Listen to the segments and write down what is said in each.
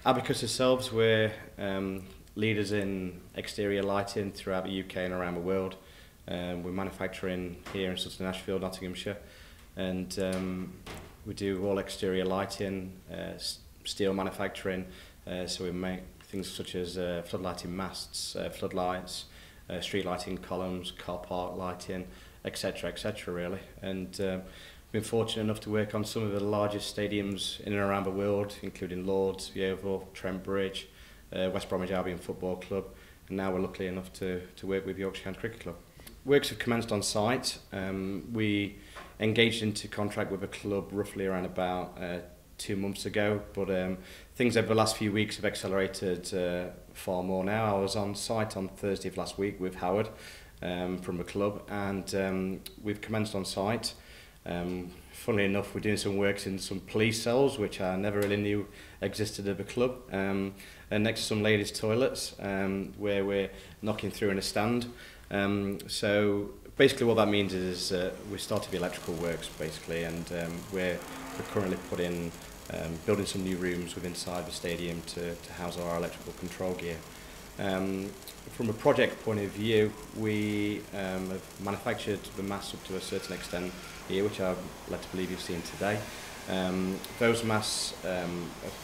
Abacus ourselves, we're leaders in exterior lighting throughout the UK and around the world. We're manufacturing here in Sutton Ashfield, Nottinghamshire, and we do all exterior lighting, steel manufacturing, so we make things such as floodlighting masts, floodlights, street lighting columns, car park lighting, etc, really. And been fortunate enough to work on some of the largest stadiums in and around the world, including Lords, the Oval, Trent Bridge, West Bromwich Albion Football Club, and now we're lucky enough to work with Yorkshire Cricket Club. Works have commenced on site. We engaged into contract with a club roughly around about 2 months ago, but things over the last few weeks have accelerated far more now. I was on site on Thursday of last week with Howard from the club, and we've commenced on site. Funnily enough, we're doing some works in some police cells, which I never really knew existed at the club, and next to some ladies' toilets, where we're knocking through in a stand. So basically what that means is we started the electrical works basically, and we're currently building some new rooms within inside the stadium to house our electrical control gear. From a project point of view, we have manufactured the masts up to a certain extent here, which I'm led to believe you've seen today. Those masts are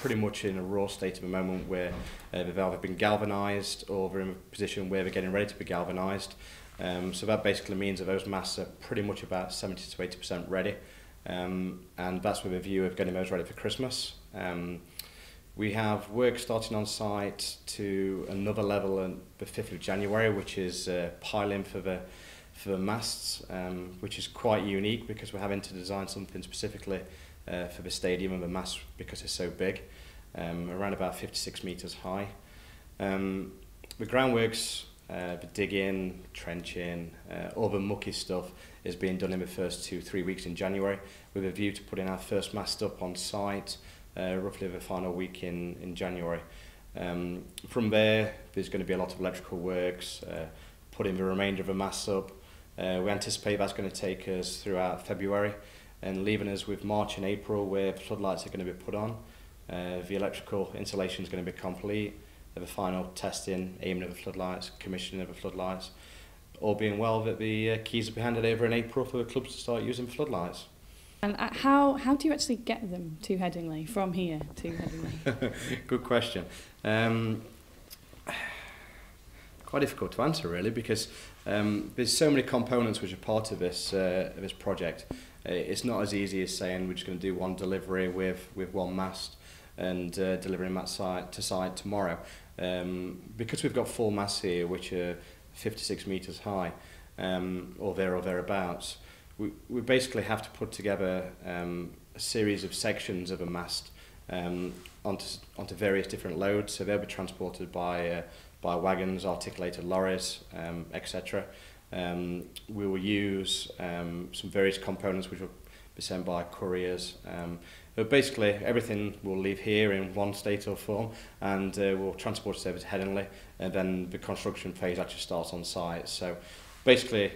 pretty much in a raw state at the moment, where they've either been galvanised or they're in a position where they're getting ready to be galvanised. So that basically means that those masts are pretty much about 70 to 80% ready, and that's with a view of getting those ready for Christmas. We have work starting on site to another level on the 5th of January, which is piling for the masts, which is quite unique because we're having to design something specifically for the stadium and the masts because it's so big, around about 56 metres high. The groundworks, the digging, trenching, all the mucky stuff is being done in the first 2-3 weeks in January, with a view to putting our first mast up on site roughly the final week in January. From there's going to be a lot of electrical works, putting the remainder of the masts up. We anticipate that's going to take us throughout February and leaving us with March and April where floodlights are going to be put on. The electrical installation is going to be complete. The final testing, aiming at the floodlights, commissioning of the floodlights. All being well, that the keys will be handed over in April for the clubs to start using floodlights. And how do you actually get them to Headingley, from here to Headingley? Good question. Quite difficult to answer really, because there's so many components which are part of this project. It's not as easy as saying we're just going to do one delivery with one mast and delivering that to site tomorrow. Because we've got 4 masts here which are 56 metres high, or thereabouts, we basically have to put together a series of sections of a mast onto various different loads, so they'll be transported by wagons, articulated lorries, etc. We will use some various components which will be sent by couriers. But basically everything will leave here in one state or form, and we'll transport it over to Headingley, and then the construction phase actually starts on site. So basically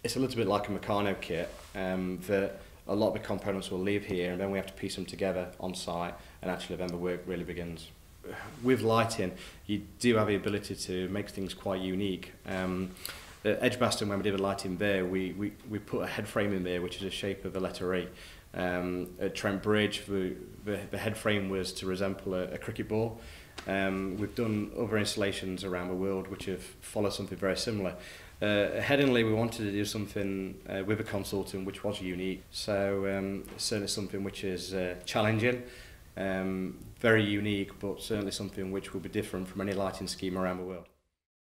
it's a little bit like a Meccano kit, that a lot of the components will leave here and then we have to piece them together on site, and actually then the work really begins. With lighting, you do have the ability to make things quite unique. At Edgbaston, when we did the lighting there, we put a head frame in there which is the shape of a letter E. At Trent Bridge, the head frame was to resemble a cricket ball. We've done other installations around the world which have followed something very similar. At Headingley, we wanted to do something with a consultant which was unique, so certainly something which is challenging, very unique, but certainly something which will be different from any lighting scheme around the world.